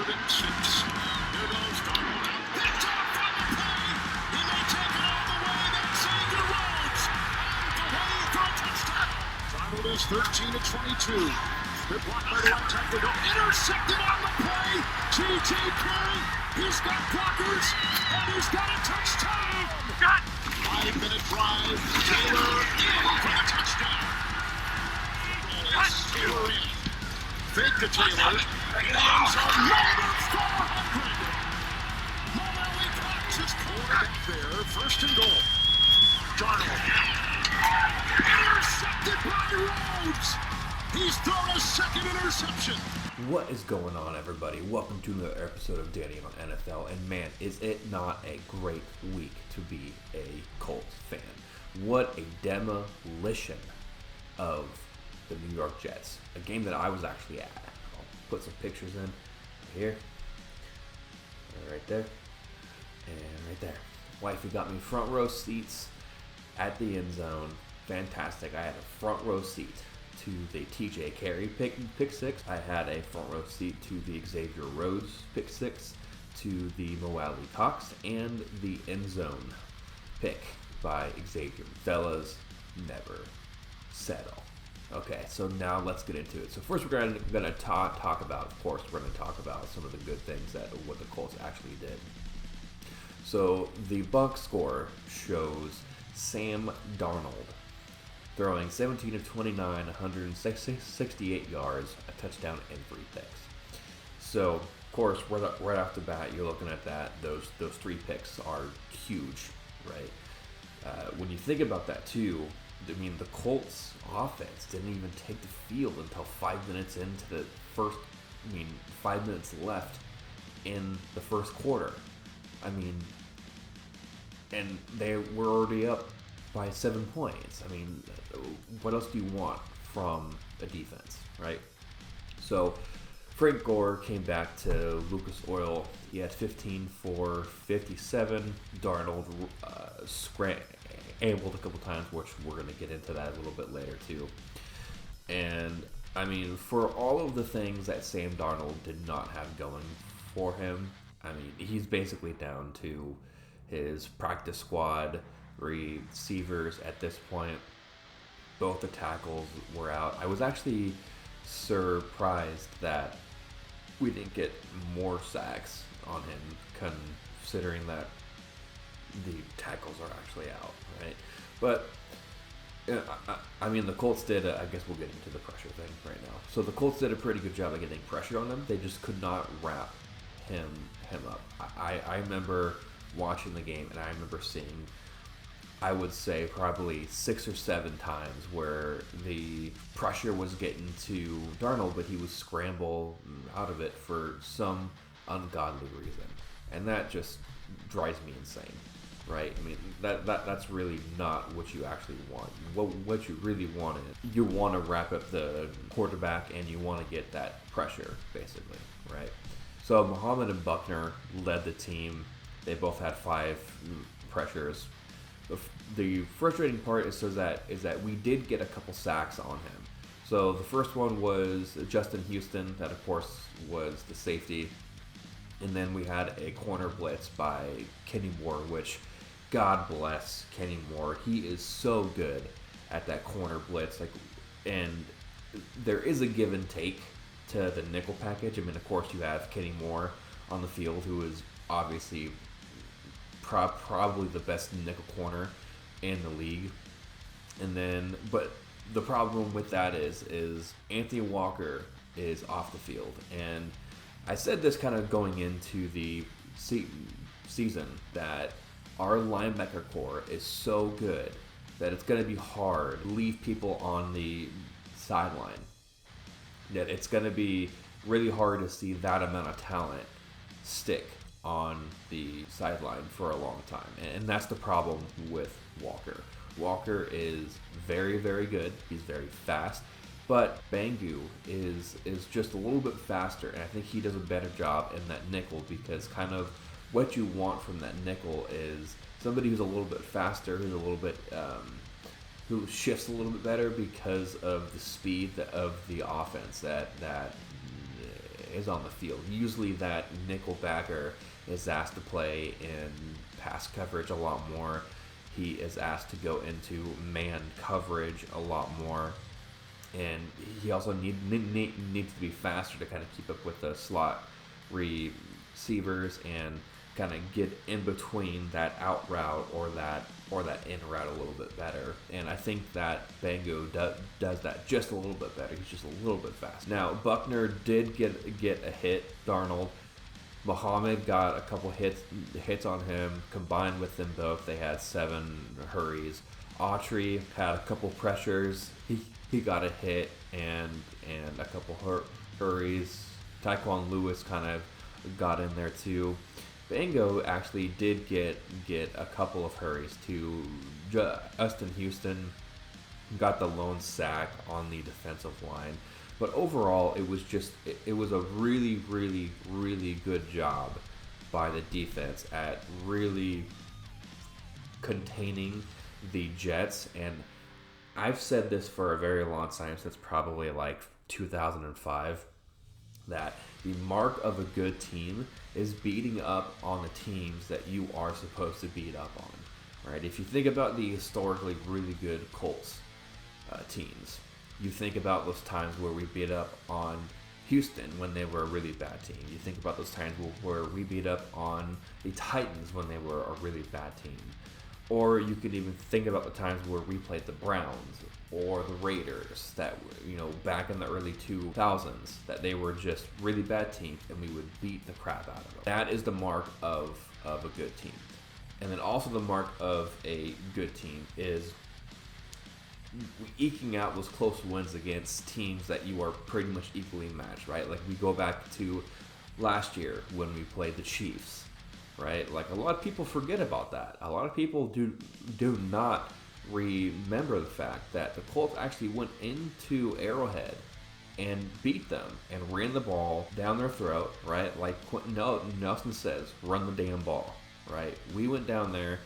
3rd and 6. Here goes Darnold out. Picked off on the play. He may take it all the way. That's Xavier Rhodes. On the way for a touchdown. Darnold is 13 to 22. Good block by the right tackle. Intercepted on the play. J.J. Carrie. He's got blockers. And he's got a touchdown. Got 5-minute drive. Taylor in for the touchdown. Taylor in. Fake to Taylor. In the end zone. Number 400. Mulally Cox is quarterback there. 1st and goal. Darnold. Intercepted by Rhodes. He's thrown a 2nd interception. What is going on, everybody? Welcome to another episode of Danny on NFL. And man, is it not a great week to be a Colts fan? What a demolition of the New York Jets. A game that I was actually at. I'll put some pictures in here, right there, and right there. Wifey got me front row seats at the end zone. Fantastic. I had a front row seat to the TJ Carrie pick six. I had a front row seat to the Xavier Rhodes pick six, to the Mulally Cox, and the end zone pick by Xavier. Fellas, never settle. Okay, so now let's get into it. So first we're gonna talk about, of course, we're gonna talk about some of the good things that what the Colts actually did. So the box score shows Sam Darnold throwing 17 of 29, 168 yards, a touchdown, and 3 picks. So, of course, right off the bat, you're looking at that. Those 3 picks are huge, right? When you think about that, too, I mean, the Colts offense didn't even take the field until 5 minutes into the first, 5 minutes left in the first quarter. I mean, and they were already up by 7 points. I mean, what else do you want from a defense, right? So Frank Gore came back to Lucas Oil. He had 15 for 57. Darnold scrambled a couple times, which we're going to get into that a little bit later too. And I mean, for all of the things that Sam Darnold did not have going for him, I mean, he's basically down to his practice squad receivers at this point. Both the tackles were out. I was actually surprised that we didn't get more sacks on him, considering that the tackles are actually out, right? But I mean, the Colts did, I guess we'll get into the pressure thing right now. So the Colts did a pretty good job of getting pressure on them. They just could not wrap him up. I remember watching the game, and I remember seeing, I would say, probably 6 or 7 times where the pressure was getting to Darnold, but he was scramble out of it for some ungodly reason. And that just drives me insane, right? I mean, that's really not what you actually want. What you really want is, you want to wrap up the quarterback and you want to get that pressure, basically, right? So Muhammad and Buckner led the team. They both had 5 pressures. The frustrating part is that we did get a couple sacks on him. So the first one was Justin Houston, that of course was the safety. And then we had a corner blitz by Kenny Moore, which, God bless Kenny Moore. He is so good at that corner blitz. And there is a give and take to the nickel package. I mean, of course, you have Kenny Moore on the field, who is obviously probably the best nickel corner in the league. And then, but the problem with that is Anthony Walker is off the field. And I said this kind of going into the season, that our linebacker core is so good that it's going to be hard to leave people on the sideline. That it's going to be really hard to see that amount of talent stick on the sideline for a long time. And that's the problem with Walker. Walker is very, very good. He's very fast. But Bangu is just a little bit faster, and I think he does a better job in that nickel, because kind of what you want from that nickel is somebody who's a little bit faster, who's a little bit who shifts a little bit better because of the speed of the offense that is on the field. Usually that nickel backer is asked to play in pass coverage a lot more. He is asked to go into man coverage a lot more. And he also needs to be faster to kind of keep up with the slot receivers and kind of get in between that out route or that in route a little bit better. And I think that Bango does that just a little bit better. He's just a little bit fast. Now, Buckner did get a hit, Darnold. Muhammad got a couple hits on him. Combined with them both, they had 7 hurries. Autry had a couple pressures. He got a hit and a couple hurries. Tyquan Lewis kind of got in there too. Bango actually did get a couple of hurries too. Justin Houston got the lone sack on the defensive line. But overall, it was a really, really, really good job by the defense at really containing the Jets. And I've said this for a very long time, since probably like 2005, that the mark of a good team is beating up on the teams that you are supposed to beat up on, right? If you think about the historically really good Colts teams, you think about those times where we beat up on Houston when they were a really bad team. You think about those times where we beat up on the Titans when they were a really bad team. Or you could even think about the times where we played the Browns or the Raiders that, back in the early 2000s, that they were just really bad teams and we would beat the crap out of them. That is the mark of a good team. And then also the mark of a good team is eking out those close wins against teams that you are pretty much equally matched, right? Like we go back to last year when we played the Chiefs, right? Like a lot of people forget about that. A lot of people do not remember the fact that the Colts actually went into Arrowhead and beat them and ran the ball down their throat, right? Like Quentin Nelson says, run the damn ball, right? We went down there.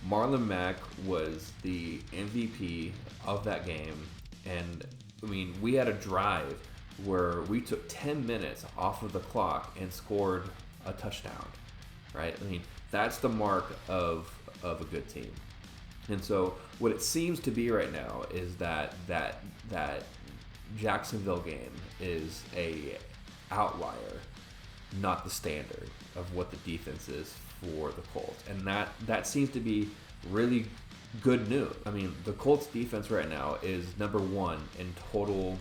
Marlon Mack was the MVP of that game. And, I mean, we had a drive where we took 10 minutes off of the clock and scored a touchdown, right? I mean, that's the mark of a good team. And so what it seems to be right now is that Jacksonville game is a outlier, not the standard of what the defense is for the Colts. And that seems to be really good news. I mean, the Colts defense right now is number 1 in total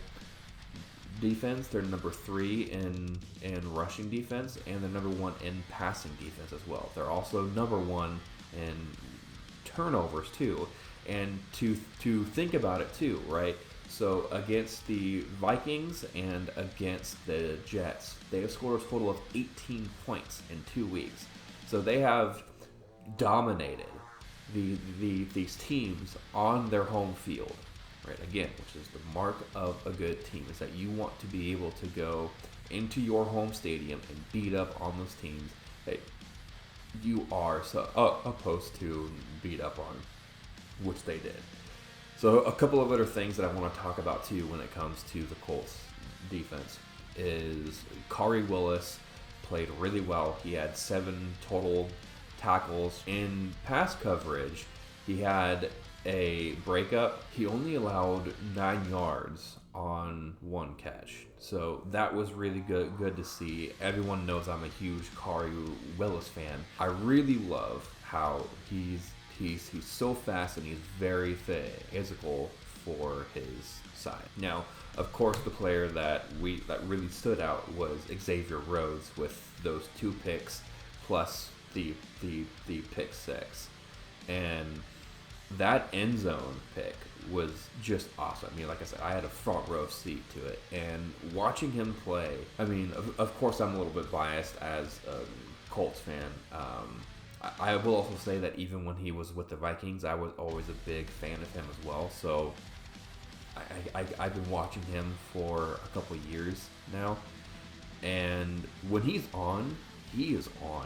defense. They're number 3 in rushing defense, and they're number 1 in passing defense as well. They're also number 1 in turnovers too. And to think about it too, right? So against the Vikings and against the Jets, they have scored a total of 18 points in 2 weeks. So they have dominated these teams on their home field, right? Again, which is the mark of a good team, is that you want to be able to go into your home stadium and beat up on those teams that you are opposed to beat up on, which they did. So a couple of other things that I want to talk about too when it comes to the Colts defense is Carrie Willis played really well. He had 7 total tackles. In pass coverage, he had a breakup. He only allowed 9 yards on 1 catch. So that was really good to see. Everyone knows I'm a huge Carrie Willis fan. I really love how he's so fast and he's very physical for his side. Now, of course, the player that really stood out was Xavier Rhodes with those 2 picks plus the pick 6, and that end zone pick was just awesome. I mean, like I said, I had a front row seat to it, and watching him play. I mean, of course, I'm a little bit biased as a Colts fan. I will also say that even when he was with the Vikings, I was always a big fan of him as well. So I've been watching him for a couple of years now, and when he's on, he is on,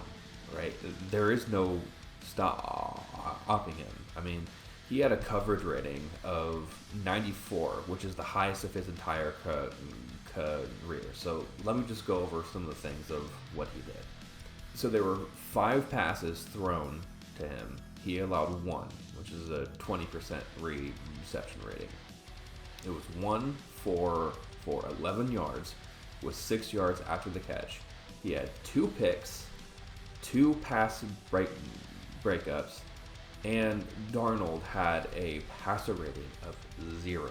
right? There is no stopping him. I mean, he had a coverage rating of 94, which is the highest of his entire career. So let me just go over some of the things of what he did. So there were 5 passes thrown to him. He allowed 1, which is a 20% reception rating. It was 1 for 11 yards with 6 yards after the catch. He had 2 picks, 2 pass breakups, and Darnold had a passer rating of 0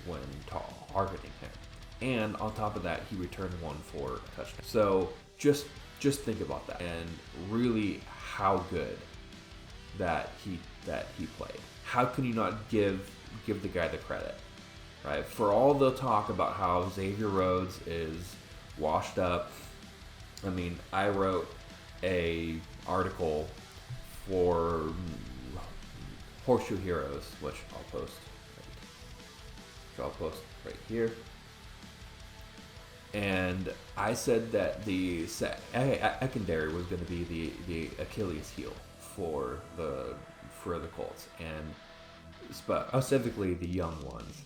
when targeting him. And on top of that, he returned 1 for a touchdown. So just think about that, and really how good that he played. How can you not give the guy the credit, right? For all the talk about how Xavier Rhodes is washed up. I mean, I wrote a article for Horseshoe Heroes, which I'll post right here. And I said that the secondary was going to be the Achilles heel for the Colts, and specifically the young ones.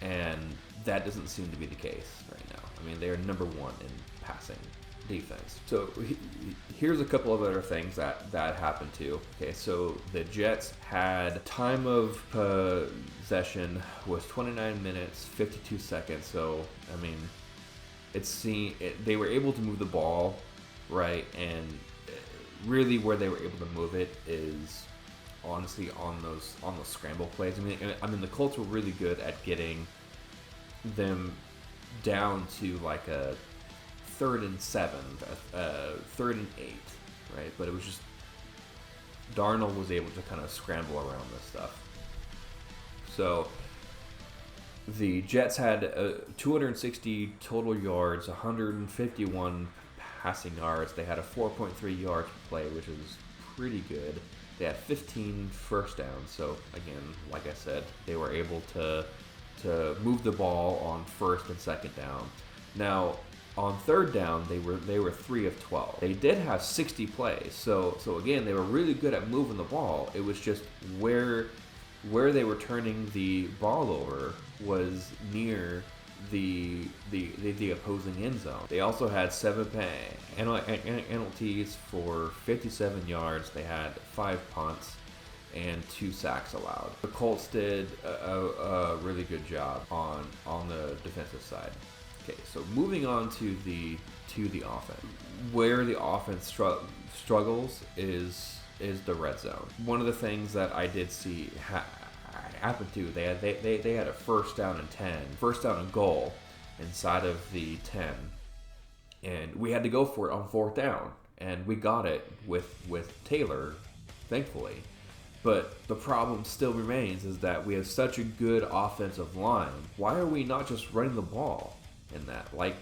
And that doesn't seem to be the case right now. I mean, they are number 1 in passing defense. So here's a couple of other things that happened too. Okay, so the Jets had time of possession was 29 minutes 52 seconds. So I mean, they were able to move the ball, right? And really where they were able to move it is honestly on those scramble plays. I mean the Colts were really good at getting them down to like a 3rd and 7, 3rd and 8, right? But it was just Darnold was able to kind of scramble around this stuff. So the Jets had 260 total yards, 151 passing yards. They had a 4.3 yards per play, which is pretty good. They had 15 first downs. So again, like I said, they were able to move the ball on 1st and 2nd down. Now on 3rd down, they were 3 of 12. They did have 60 plays. So again, they were really good at moving the ball. It was just where they were turning the ball over was near the opposing end zone. They also had 7 penalties for 57 yards. They had 5 punts and 2 sacks allowed. The Colts did a really good job on the defensive side. Okay, so moving on to the offense. Where the offense struggles is the red zone. One of the things that I did see happen too, they had a 1st down and 10, 1st down and goal inside of the 10, and we had to go for it on 4th down, and we got it with Taylor, thankfully. But the problem still remains is that we have such a good offensive line. Why are we not just running the ball in that? Like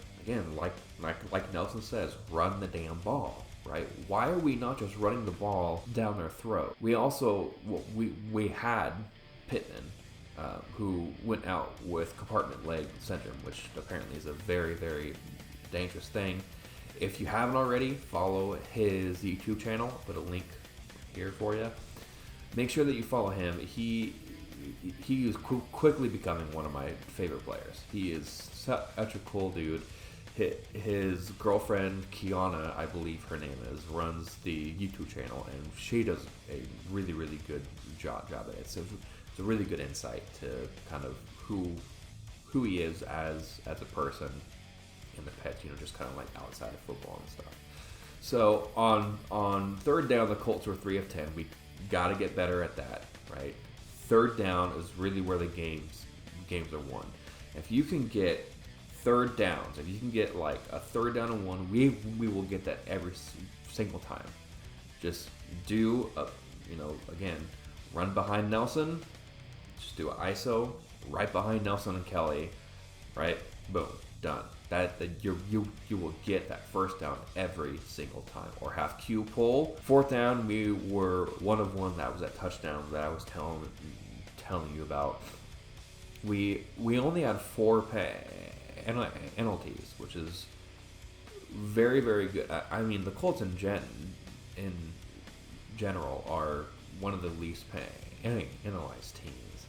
Nelson says, run the damn ball, right? Why are we not just running the ball down their throat? We also we had Pittman, who went out with compartment leg syndrome, which apparently is a very, very dangerous thing. If you haven't already, follow his YouTube channel. I'll put a link here for you. Make sure that you follow him. He is quickly becoming one of my favorite players. He is such a cool dude. His girlfriend, Kiana, I believe her name is, runs the YouTube channel, and she does a really, really good job at it. So it's a really good insight to kind of who he is as a person in the pets, just kind of like outside of football and stuff. So on 3rd down, the Colts were 3 of 10. We got to get better at that, right? 3rd down is really where the games are won. If you can get 3rd downs, if you can get like a 3rd down and 1, we will get that every single time. Just do again, run behind Nelson. Just do an ISO right behind Nelson and Kelly, right? Boom, done. That you will get that 1st down every single time. Or have Q pull. 4th down, we were 1 of 1. That was that touchdown that I was telling you about. We only had 4 penalties, which is very, very good. I mean, the Colts in general are one of the least penalized teams.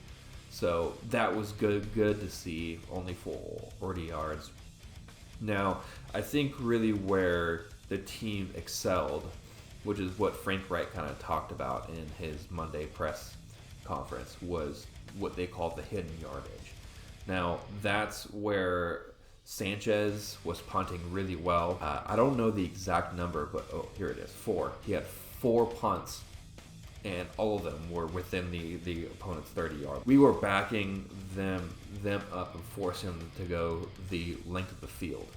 So that was good to see. Only 40 yards Now, I think really where the team excelled, which is what Frank Wright kind of talked about in his Monday press conference, was what they called the hidden yardage. Now, that's where Sanchez was punting really well. I don't know the exact number, but here it is, 4. He had 4 punts, and all of them were within the opponent's 30-yard. We were backing them up and forcing them to go the length of the field,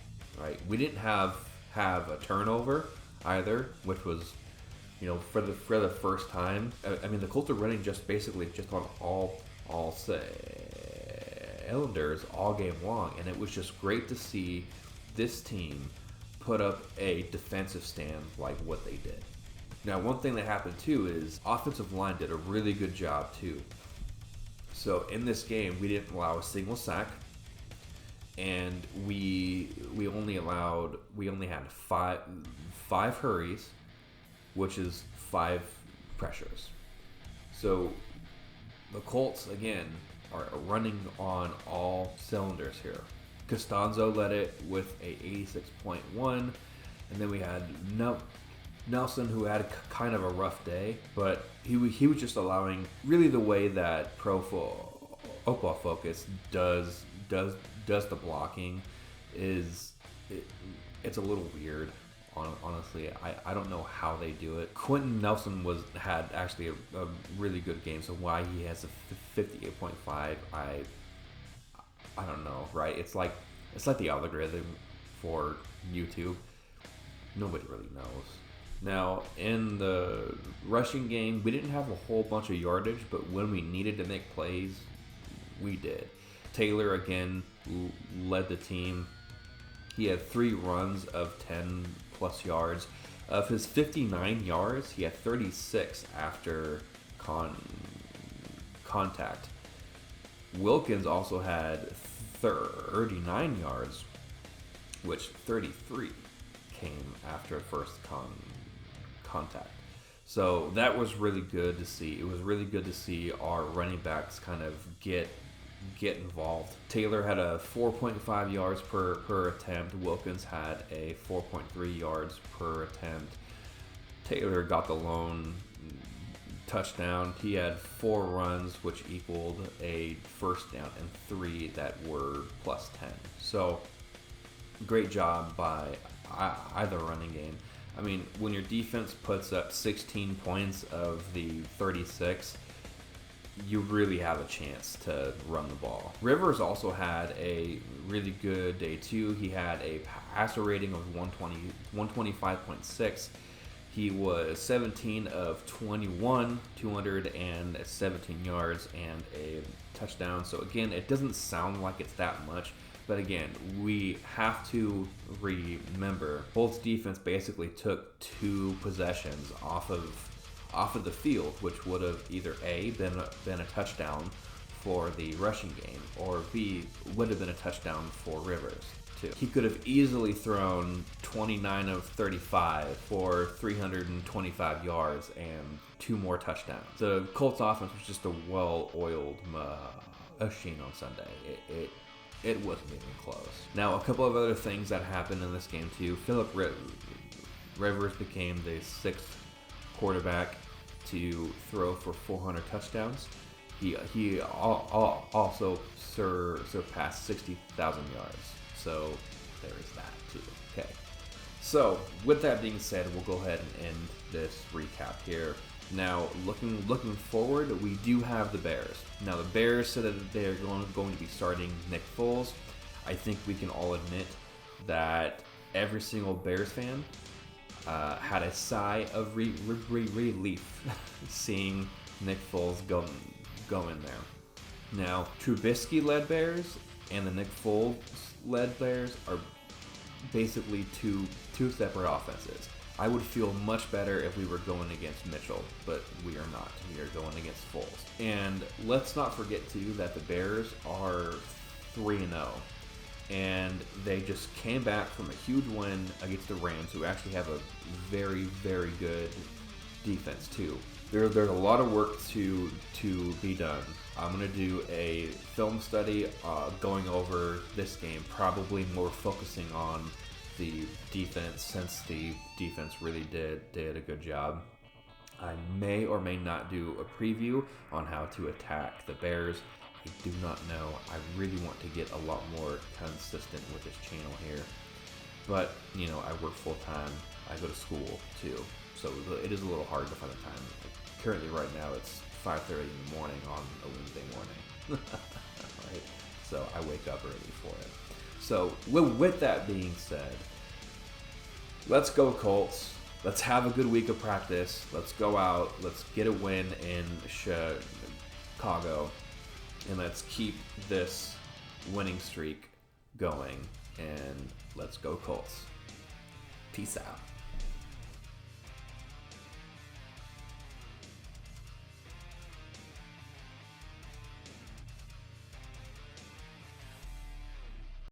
right? We didn't have a turnover either, which was, for the first time. I mean, the Colts are running just on all cylinders all game long, and it was just great to see this team put up a defensive stand like what they did. Now, one thing that happened too is offensive line did a really good job too. So in this game, we didn't allow a single sack, and we only had five hurries, which is 5 pressures. So the Colts again are running on all cylinders here. Costanzo led it with a 86.1, and then we had Nelson, who had kind of a rough day, but he was just allowing, really the way that Pro Football Focus does the blocking is it's a little weird. Honestly, I don't know how they do it. Quentin Nelson had actually a really good game, so why he has a 58.5, I don't know, right? It's like the algorithm for YouTube. Nobody really knows. Now, in the rushing game, we didn't have a whole bunch of yardage, but when we needed to make plays, we did. Taylor, again, led the team. He had 3 runs of 10-plus yards. Of his 59 yards, he had 36 after contact. Wilkins also had 39 yards, which 33 came after first contact. So that was really good to see. It was really good to see our running backs kind of get involved. Taylor had a 4.5 yards per attempt. Wilkins had a 4.3 yards per attempt. Taylor got the lone touchdown. He had 4 runs, which equaled a first down, and 3 that were plus 10. So great job by either running game. I mean, when your defense puts up 16 points of the 36, you really have a chance to run the ball. Rivers also had a really good day too. He had a passer rating of 125.6. He was 17 of 21, 217 yards, and a touchdown. So again, it doesn't sound like it's that much, but again, we have to remember Colts defense basically took 2 possessions off of the field, which would have either A, been a touchdown for the rushing game, or B, would have been a touchdown for Rivers too. He could have easily thrown 29 of 35 for 325 yards and 2 more touchdowns. The Colts offense was just a well-oiled machine on Sunday. It wasn't even close. Now, a couple of other things that happened in this game too. Philip Rivers became the 6th quarterback to throw for 400 touchdowns. He also surpassed 60,000 yards. So there is that too. Okay. So with that being said, we'll go ahead and end this recap here. Now, looking forward, we do have the Bears. Now, the Bears said that they're going to be starting Nick Foles. I think we can all admit that every single Bears fan had a sigh of relief seeing Nick Foles go in there. Now, Trubisky-led Bears and the Nick Foles-led Bears are basically two separate offenses. I would feel much better if we were going against Mitchell, but we are not. We are going against Foles. And let's not forget, too, that the Bears are 3-0. And they just came back from a huge win against the Rams, who actually have a very, very good defense, too. There's a lot of work to be done I'm going to do a film study going over this game, probably more focusing on the defense, since the defense really did a good job. I may or may not do a preview on how to attack the Bears. I do not know. I really want to get a lot more consistent with this channel here. But, you know, I work full-time. I go to school, too. So it is a little hard to find the time. Currently, right now, it's 5:30 in the morning on a Wednesday morning. Right? So I wake up early for it. So with that being said, let's go Colts. Let's have a good week of practice. Let's go out. Let's get a win in Chicago. And let's keep this winning streak going. And let's go Colts. Peace out.